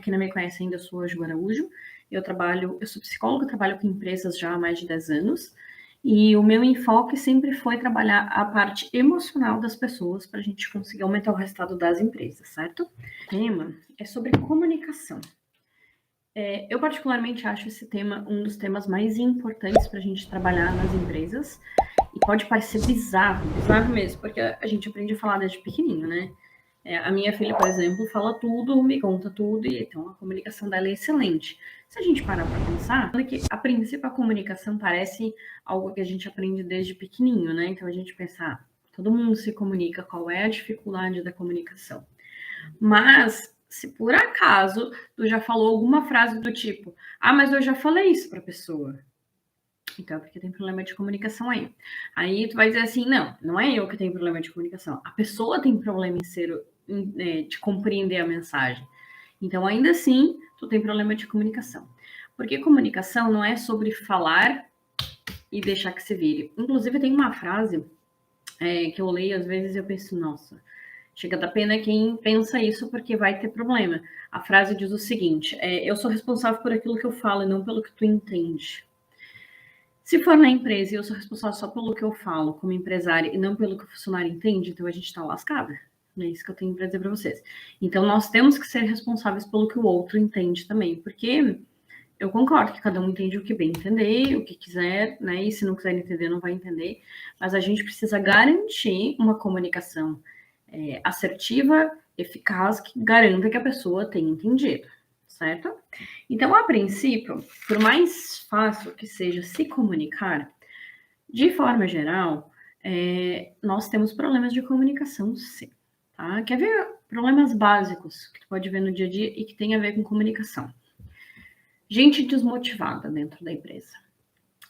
quem não me conhece ainda, eu sou a Ju Araújo. Eu sou psicóloga, trabalho com empresas já há mais de 10 anos. E o meu enfoque sempre foi trabalhar a parte emocional das pessoas para a gente conseguir aumentar o resultado das empresas, certo? O tema é sobre comunicação. Eu particularmente acho esse tema um dos temas mais importantes para a gente trabalhar nas empresas. E pode parecer bizarro mesmo, porque a gente aprende a falar desde pequenininho, né? A minha filha, por exemplo, fala tudo, me conta tudo, e então a comunicação dela é excelente. Se a gente parar para pensar, é que a princípio a comunicação parece algo que a gente aprende desde pequenininho, né? Então a gente pensa, todo mundo se comunica, qual é a dificuldade da comunicação? Mas se por acaso tu já falou alguma frase do tipo, mas eu já falei isso para a pessoa. Então, porque tem problema de comunicação aí. Aí tu vai dizer assim, não é eu que tenho problema de comunicação. A pessoa tem problema de compreender a mensagem. Então, ainda assim, tu tem problema de comunicação. Porque comunicação não é sobre falar e deixar que se vire. Inclusive, tem uma frase que eu leio, às vezes eu penso, nossa, chega da pena quem pensa isso porque vai ter problema. A frase diz o seguinte, eu sou responsável por aquilo que eu falo e não pelo que tu entende. Se for na empresa e eu sou responsável só pelo que eu falo como empresária e não pelo que o funcionário entende, então a gente está lascada. É isso que eu tenho para dizer para vocês. Então nós temos que ser responsáveis pelo que o outro entende também, porque eu concordo que cada um entende o que bem entender, o que quiser, né? E se não quiser entender, não vai entender. Mas a gente precisa garantir uma comunicação assertiva, eficaz, que garanta que a pessoa tenha entendido, certo? Então, a princípio, por mais fácil que seja se comunicar, de forma geral, nós temos problemas de comunicação, sim. Tá? Quer ver problemas básicos que tu pode ver no dia a dia e que tem a ver com comunicação? Gente desmotivada dentro da empresa.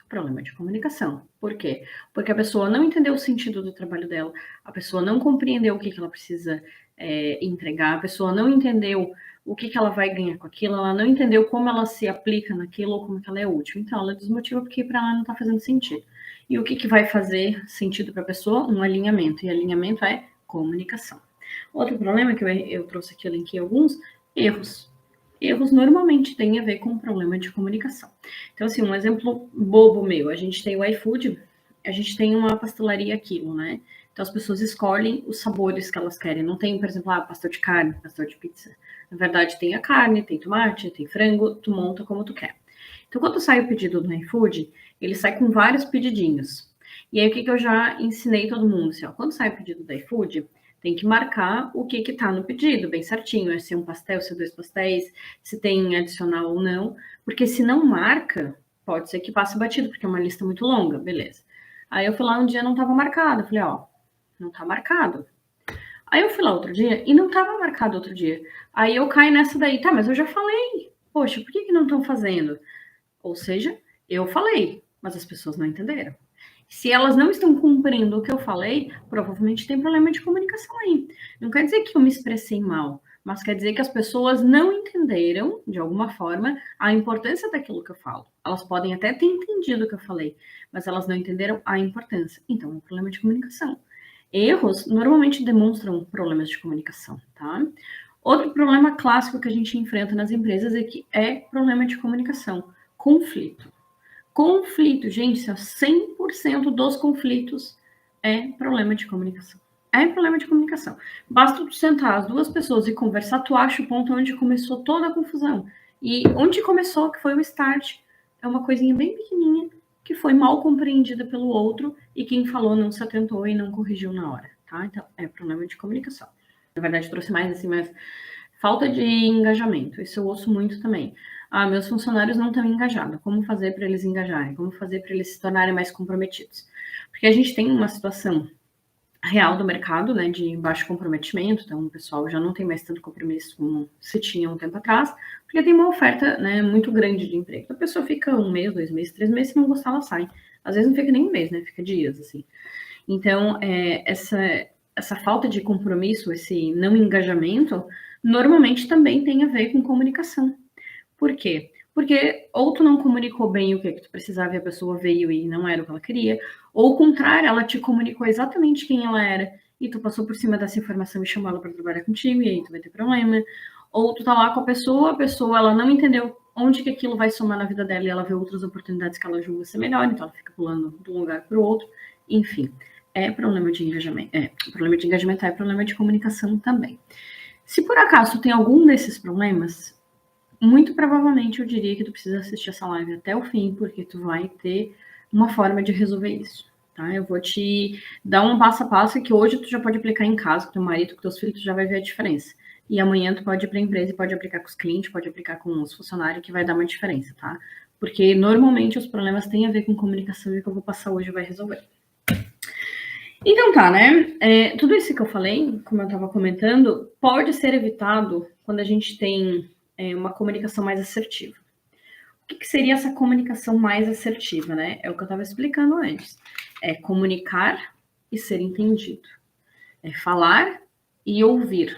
Problema de comunicação. Por quê? Porque a pessoa não entendeu o sentido do trabalho dela, a pessoa não compreendeu o que ela precisa entregar, a pessoa não entendeu o que ela vai ganhar com aquilo, ela não entendeu como ela se aplica naquilo ou como que ela é útil. Então, ela desmotiva porque para ela não está fazendo sentido. E o que vai fazer sentido para a pessoa? Um alinhamento. E alinhamento é comunicação. Outro problema que eu trouxe aqui, eu linkei alguns, erros. Erros normalmente têm a ver com problema de comunicação. Então, assim, um exemplo bobo meu, a gente tem o iFood, a gente tem uma pastelaria Aquilo, né? Então, as pessoas escolhem os sabores que elas querem. Não tem, por exemplo, pastel de carne, pastel de pizza. Na verdade, tem a carne, tem tomate, tem frango, tu monta como tu quer. Então, quando sai o pedido do iFood, ele sai com vários pedidinhos. E aí, o que eu já ensinei todo mundo? Assim, quando sai o pedido do iFood, tem que marcar o que está no pedido, bem certinho. Se é um pastel, se é 2 pastéis, se tem adicional ou não. Porque se não marca, pode ser que passe batido, porque é uma lista muito longa, beleza. Aí eu fui lá um dia, não estava marcado. Eu falei, não está marcado. Aí eu fui lá outro dia e não estava marcado outro dia. Aí eu caio nessa daí, tá, mas eu já falei. Poxa, por que não estão fazendo? Ou seja, eu falei, mas as pessoas não entenderam. Se elas não estão cumprindo o que eu falei, provavelmente tem problema de comunicação aí. Não quer dizer que eu me expressei mal, mas quer dizer que as pessoas não entenderam, de alguma forma, a importância daquilo que eu falo. Elas podem até ter entendido o que eu falei, mas elas não entenderam a importância. Então, é um problema de comunicação. Erros normalmente demonstram problemas de comunicação, tá? Outro problema clássico que a gente enfrenta nas empresas é problema de comunicação, conflito. Conflito, gente, 100% dos conflitos é problema de comunicação. É problema de comunicação. Basta tu sentar as duas pessoas e conversar, tu acha o ponto onde começou toda a confusão. E onde começou, que foi o start, é uma coisinha bem pequenininha, que foi mal compreendida pelo outro e quem falou não se atentou e não corrigiu na hora, tá? Então, é problema de comunicação. Na verdade, trouxe mais assim, mas falta de engajamento. Isso eu ouço muito também. Meus funcionários não estão engajados. Como fazer para eles engajarem? Como fazer para eles se tornarem mais comprometidos? Porque a gente tem uma situação real do mercado, né, de baixo comprometimento, então o pessoal já não tem mais tanto compromisso como se tinha um tempo atrás, porque tem uma oferta, né, muito grande de emprego. Então, a pessoa fica 1 mês, 2 meses, 3 meses, se não gostar, ela sai. Às vezes não fica nem 1 mês, né, fica dias, assim. Então, essa falta de compromisso, esse não engajamento, normalmente também tem a ver com comunicação. Por quê? Porque ou tu não comunicou bem o que tu precisava e a pessoa veio e não era o que ela queria, ou o contrário, ela te comunicou exatamente quem ela era e tu passou por cima dessa informação e chamou ela para trabalhar contigo e aí tu vai ter problema. Ou tu tá lá com a pessoa ela não entendeu onde que aquilo vai somar na vida dela e ela vê outras oportunidades que ela julga ser melhor, então ela fica pulando de um lugar para o outro. Enfim, é problema de engajamento. Problema de engajamento é problema de comunicação também. Se por acaso tem algum desses problemas, muito provavelmente eu diria que tu precisa assistir essa live até o fim, porque tu vai ter uma forma de resolver isso. Tá? Eu vou te dar um passo a passo que hoje tu já pode aplicar em casa com teu marido, com teus filhos, tu já vai ver a diferença. E amanhã tu pode ir para a empresa e pode aplicar com os clientes, pode aplicar com os funcionários, que vai dar uma diferença, tá? Porque normalmente os problemas têm a ver com comunicação e o que eu vou passar hoje vai resolver. Então tá, né? Tudo isso que eu falei, como eu estava comentando, pode ser evitado quando a gente tem uma comunicação mais assertiva. O que seria essa comunicação mais assertiva, né? É o que eu estava explicando antes. É comunicar e ser entendido. É falar e ouvir,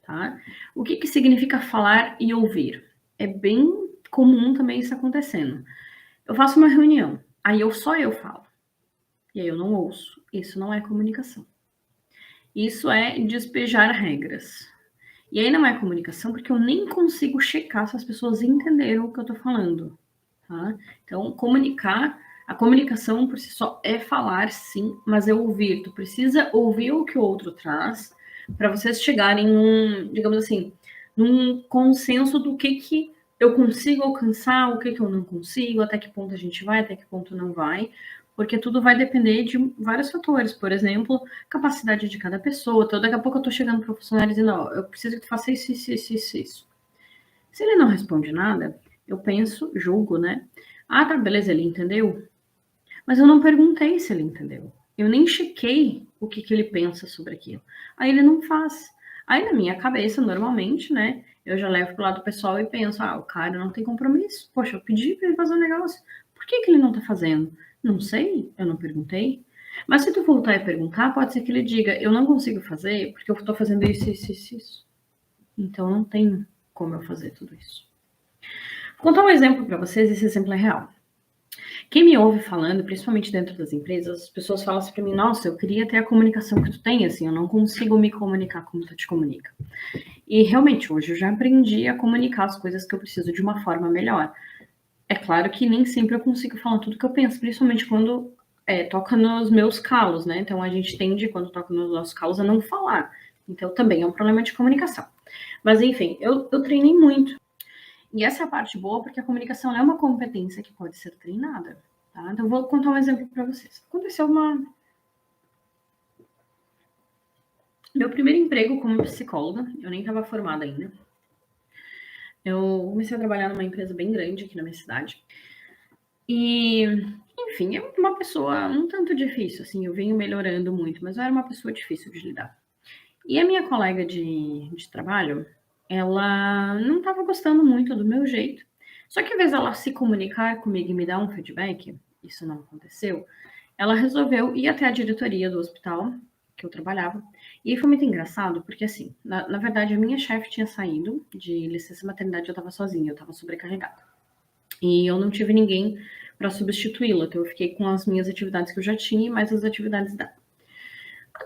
tá? O que significa falar e ouvir? É bem comum também isso acontecendo. Eu faço uma reunião, aí só eu falo. E aí eu não ouço. Isso não é comunicação. Isso é despejar regras. E aí não é comunicação porque eu nem consigo checar se as pessoas entenderam o que eu tô falando, tá? Então, a comunicação por si só é falar, sim, mas é ouvir. Tu precisa ouvir o que o outro traz para vocês chegarem digamos assim, num consenso do que eu consigo alcançar, o que eu não consigo, até que ponto a gente vai, até que ponto não vai, porque tudo vai depender de vários fatores, por exemplo, capacidade de cada pessoa. Então, daqui a pouco eu tô chegando para o funcionário dizendo, eu preciso que tu faça isso. Se ele não responde nada, eu penso, julgo, né? Ah, tá, beleza, ele entendeu. Mas eu não perguntei se ele entendeu. Eu nem chequei o que ele pensa sobre aquilo. Aí ele não faz. Aí na minha cabeça, normalmente, né? Eu já levo pro lado pessoal e penso, o cara não tem compromisso. Poxa, eu pedi pra ele fazer um negócio. Por que ele não tá fazendo? Não sei, eu não perguntei. Mas se tu voltar e perguntar, pode ser que ele diga, eu não consigo fazer porque eu tô fazendo isso. Então não tem como eu fazer tudo isso. Vou contar um exemplo para vocês, esse exemplo é real. Quem me ouve falando, principalmente dentro das empresas, as pessoas falam assim para mim, nossa, eu queria ter a comunicação que tu tem, assim, eu não consigo me comunicar como tu te comunica. E realmente, hoje eu já aprendi a comunicar as coisas que eu preciso de uma forma melhor. É claro que nem sempre eu consigo falar tudo que eu penso, principalmente quando toca nos meus calos, né? Então a gente tende, quando toca nos nossos calos, a não falar. Então também é um problema de comunicação. Mas enfim, eu treinei muito. E essa é a parte boa, porque a comunicação é uma competência que pode ser treinada. Tá? Então, eu vou contar um exemplo para vocês. Aconteceu Meu primeiro emprego como psicóloga, eu nem estava formada ainda. Eu comecei a trabalhar numa empresa bem grande aqui na minha cidade. E, enfim, é uma pessoa um tanto difícil, assim, eu venho melhorando muito, mas eu era uma pessoa difícil de lidar. E a minha colega de trabalho, ela não estava gostando muito do meu jeito. Só que, ao invés dela se comunicar comigo e me dar um feedback, isso não aconteceu, ela resolveu ir até a diretoria do hospital que eu trabalhava. E foi muito engraçado, porque, assim, na verdade, a minha chefe tinha saído de licença maternidade, eu estava sozinha, eu estava sobrecarregada. E eu não tive ninguém para substituí-la, então eu fiquei com as minhas atividades que eu já tinha e mais as atividades dela.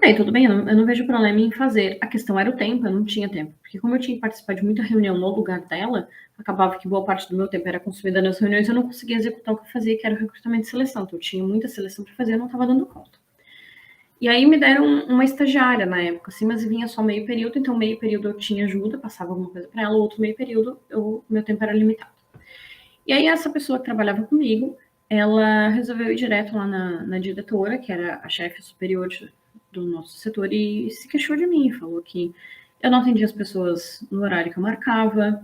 Bem, tudo bem, eu não vejo problema em fazer. A questão era o tempo, eu não tinha tempo. Porque como eu tinha que participar de muita reunião no lugar dela, acabava que boa parte do meu tempo era consumida nas reuniões, eu não conseguia executar o que eu fazia, que era o recrutamento e seleção. Então eu tinha muita seleção para fazer, eu não estava dando conta. E aí me deram uma estagiária na época, assim, mas vinha só meio período, então meio período eu tinha ajuda, passava alguma coisa para ela, outro meio período meu tempo era limitado. E aí essa pessoa que trabalhava comigo, ela resolveu ir direto lá na diretora, que era a chefe superior do nosso setor, e se queixou de mim, falou que eu não atendia as pessoas no horário que eu marcava,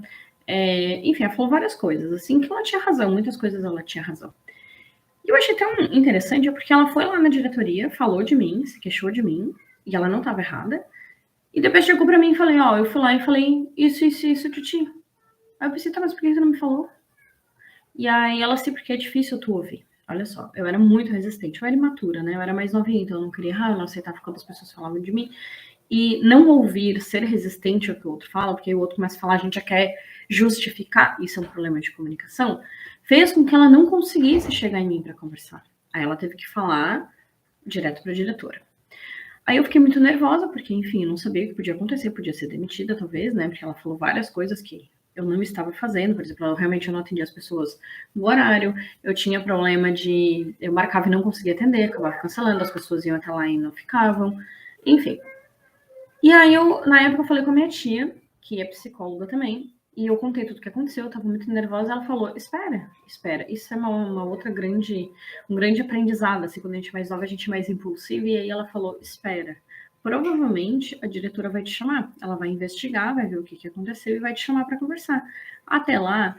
enfim, ela falou várias coisas, assim, que ela tinha razão, muitas coisas ela tinha razão. E eu achei tão interessante, porque ela foi lá na diretoria, falou de mim, se queixou de mim, e ela não estava errada, e depois chegou pra mim e falei, eu fui lá e falei isso, Titi. Aí eu pensei, tá, mas por que você não me falou? E aí ela assim, porque é difícil tu ouvir. Olha só, eu era muito resistente, eu era imatura, né? Eu era mais novinha, então eu não queria errar, eu não aceitava quando as pessoas falavam de mim. E não ouvir, ser resistente ao que o outro fala, porque o outro começa a falar, a gente já quer justificar, isso é um problema de comunicação, fez com que ela não conseguisse chegar em mim para conversar. Aí ela teve que falar direto para a diretora. Aí eu fiquei muito nervosa, porque, enfim, eu não sabia o que podia acontecer, podia ser demitida, talvez, né? Porque ela falou várias coisas que eu não estava fazendo. Por exemplo, eu realmente não atendia as pessoas no horário, eu tinha problema de. Eu marcava e não conseguia atender, acabava cancelando, as pessoas iam até lá e não ficavam, enfim. E aí eu, na época, eu falei com a minha tia, que é psicóloga também, e eu contei tudo o que aconteceu, eu tava muito nervosa, ela falou, espera, isso é uma outra um grande aprendizado, assim, quando a gente é mais nova, a gente é mais impulsiva, e aí ela falou, espera, provavelmente a diretora vai te chamar, ela vai investigar, vai ver o que, que aconteceu e vai te chamar para conversar. Até lá,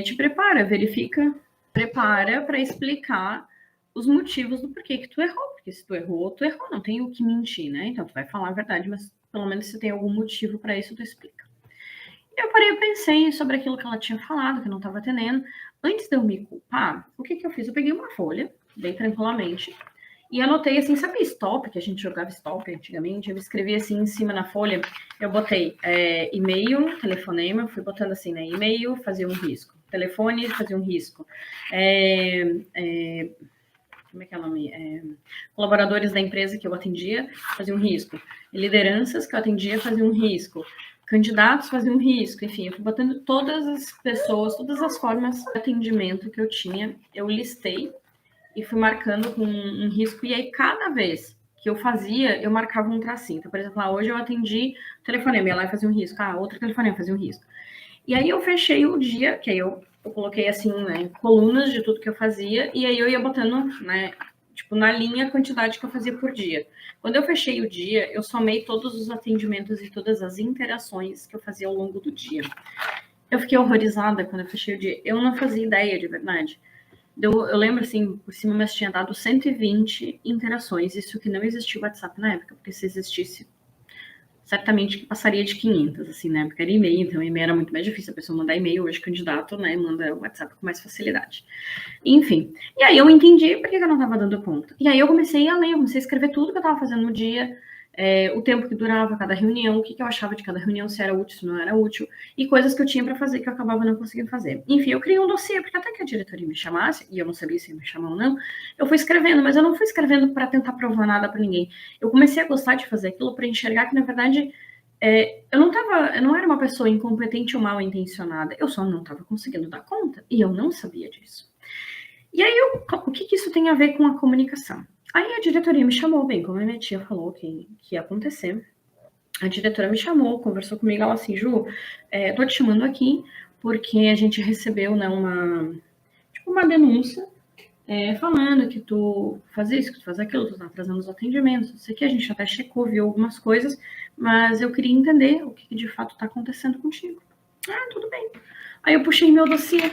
te prepara, verifica, prepara para explicar os motivos do porquê que tu errou, porque se tu errou, não tem o que mentir, né? Então tu vai falar a verdade, mas pelo menos se tem algum motivo para isso, tu explica. E eu parei e pensei sobre aquilo que ela tinha falado, que eu não estava atendendo. Antes de eu me culpar, o que que eu fiz? Eu peguei uma folha, bem tranquilamente, e anotei assim, sabe stop, que a gente jogava stop antigamente? Eu escrevi assim em cima na folha, eu botei e-mail, telefonema, eu fui botando assim, né? E-mail, fazia um risco. Telefone, fazia um risco. Como é que é o nome? Colaboradores da empresa que eu atendia faziam risco. Lideranças que eu atendia faziam risco. Candidatos faziam risco. Enfim, eu fui botando todas as pessoas, todas as formas de atendimento que eu tinha, eu listei e fui marcando com um risco. E aí, cada vez que eu fazia, eu marcava um tracinho. Então, por exemplo, hoje eu atendi telefonema, ia lá e fazia um risco. Outro telefonema fazia um risco. E aí eu fechei o dia, que aí eu coloquei assim, né, colunas de tudo que eu fazia, e aí eu ia botando, né, tipo, na linha a quantidade que eu fazia por dia. Quando eu fechei o dia, eu somei todos os atendimentos e todas as interações que eu fazia ao longo do dia. Eu fiquei horrorizada quando eu fechei o dia. Eu não fazia ideia, de verdade. Eu lembro, assim, por cima, mas tinha dado 120 interações. Isso que não existia o WhatsApp na época, porque se existisse, certamente que passaria de 500, assim, né? Porque era e-mail, então e-mail era muito mais difícil a pessoa mandar e-mail. Hoje, candidato, né, manda WhatsApp com mais facilidade. Enfim, e aí eu entendi por que eu não estava dando conta. E aí eu comecei a ler, eu comecei a escrever tudo que eu estava fazendo no dia, o tempo que durava cada reunião, o que, que eu achava de cada reunião, se era útil, se não era útil, e coisas que eu tinha para fazer que eu acabava não conseguindo fazer. Enfim, eu criei um dossiê, porque até que a diretoria me chamasse, e eu não sabia se ia me chamar ou não, eu fui escrevendo, mas eu não fui escrevendo para tentar provar nada para ninguém. Eu comecei a gostar de fazer aquilo para enxergar que, na verdade, eu não era uma pessoa incompetente ou mal intencionada, eu só não estava conseguindo dar conta, e eu não sabia disso. E aí, o que, que isso tem a ver com a comunicação? Aí a diretoria me chamou, bem, como a minha tia falou que ia acontecer, a diretora me chamou, conversou comigo, ela assim, Ju, tô te chamando aqui porque a gente recebeu, né, uma denúncia falando que tu faz isso, que tu faz aquilo, tu tá atrasando os atendimentos, não sei o que, a gente até checou, viu algumas coisas, mas eu queria entender o que de fato tá acontecendo contigo. Tudo bem. Aí eu puxei meu dossiê.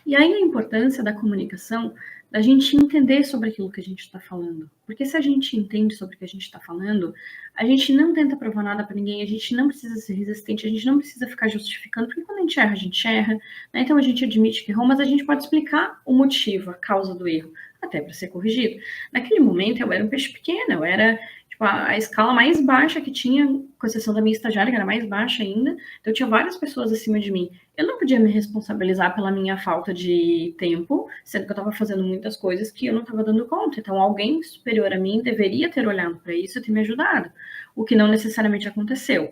E aí a importância da comunicação, da gente entender sobre aquilo que a gente está falando. Porque se a gente entende sobre o que a gente está falando, a gente não tenta provar nada para ninguém, a gente não precisa ser resistente, a gente não precisa ficar justificando, porque quando a gente erra, né? Então a gente admite que errou, mas a gente pode explicar o motivo, a causa do erro, até para ser corrigido. Naquele momento eu era um peixe pequeno, eu era tipo, a escala mais baixa que tinha, com exceção da minha estagiária, que era mais baixa ainda, então tinha várias pessoas acima de mim. Eu não podia me responsabilizar pela minha falta de tempo, sendo que eu estava fazendo muitas coisas que eu não estava dando conta. Então, alguém superior a mim deveria ter olhado para isso e ter me ajudado, o que não necessariamente aconteceu.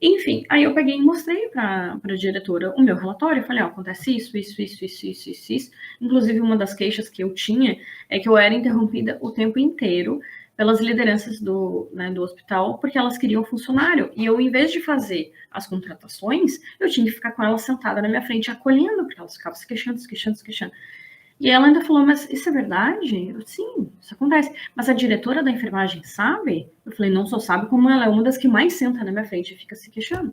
Enfim, aí eu peguei e mostrei para a diretora o meu relatório. Eu falei, acontece isso. Inclusive, uma das queixas que eu tinha é que eu era interrompida o tempo inteiro pelas lideranças do hospital, porque elas queriam funcionário. E eu, em vez de fazer as contratações, eu tinha que ficar com elas sentada na minha frente, acolhendo, porque elas ficavam se queixando. E ela ainda falou, mas isso é verdade? Eu, sim, isso acontece. Mas a diretora da enfermagem sabe? Eu falei, não só sabe, como ela é uma das que mais senta na minha frente e fica se queixando.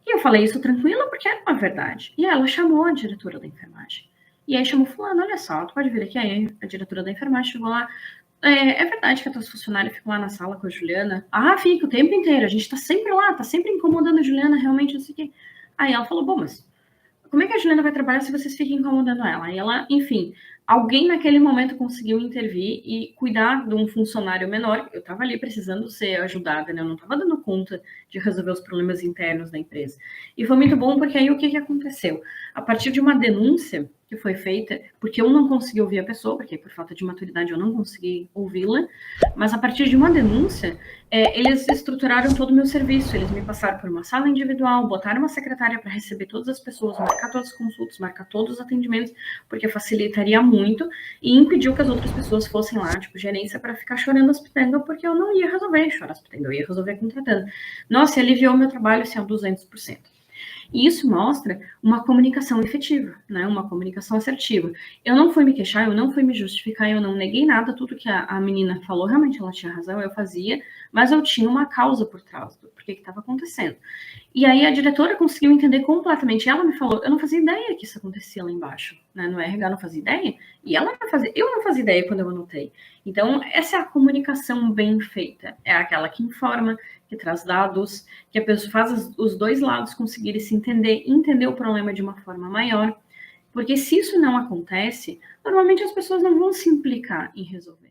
E eu falei isso tranquila, porque era uma verdade. E ela chamou a diretora da enfermagem. E aí chamou fulano, olha só, tu pode vir aqui. Aí a diretora da enfermagem chegou lá, é verdade que a tua funcionária fica lá na sala com a Juliana? Fica o tempo inteiro, a gente tá sempre lá, tá sempre incomodando a Juliana, realmente, não sei o quê. Aí ela falou, bom, mas como é que a Juliana vai trabalhar se vocês ficam incomodando ela? Aí ela, enfim, alguém naquele momento conseguiu intervir e cuidar de um funcionário menor. Eu estava ali precisando ser ajudada, né? Eu não estava dando conta de resolver os problemas internos da empresa. E foi muito bom porque aí o que aconteceu? A partir de uma denúncia que foi feita, porque eu não consegui ouvir a pessoa, porque por falta de maturidade eu não consegui ouvi-la, mas a partir de uma denúncia, eles estruturaram todo o meu serviço, eles me passaram por uma sala individual, botaram uma secretária para receber todas as pessoas, marcar todas as consultas, marcar todos os atendimentos, porque facilitaria muito e impediu que as outras pessoas fossem lá, tipo, gerência, para ficar chorando as pitangas, porque eu não ia resolver chorar as pitangas, eu ia resolver contratando. Nossa, aliviou meu trabalho assim, a 200%. E isso mostra uma comunicação efetiva, né? Uma comunicação assertiva. Eu não fui me queixar, eu não fui me justificar, eu não neguei nada, tudo que a menina falou, realmente ela tinha razão, eu fazia, mas eu tinha uma causa por trás do porquê que estava acontecendo. E aí a diretora conseguiu entender completamente. Ela me falou, eu não fazia ideia que isso acontecia lá embaixo, né? No RH não fazia ideia, e ela não fazia, eu não fazia ideia quando eu anotei. Então, essa é a comunicação bem feita. É aquela que informa, que traz dados, que a pessoa faz os dois lados conseguirem se entender o problema de uma forma maior. Porque se isso não acontece, normalmente as pessoas não vão se implicar em resolver.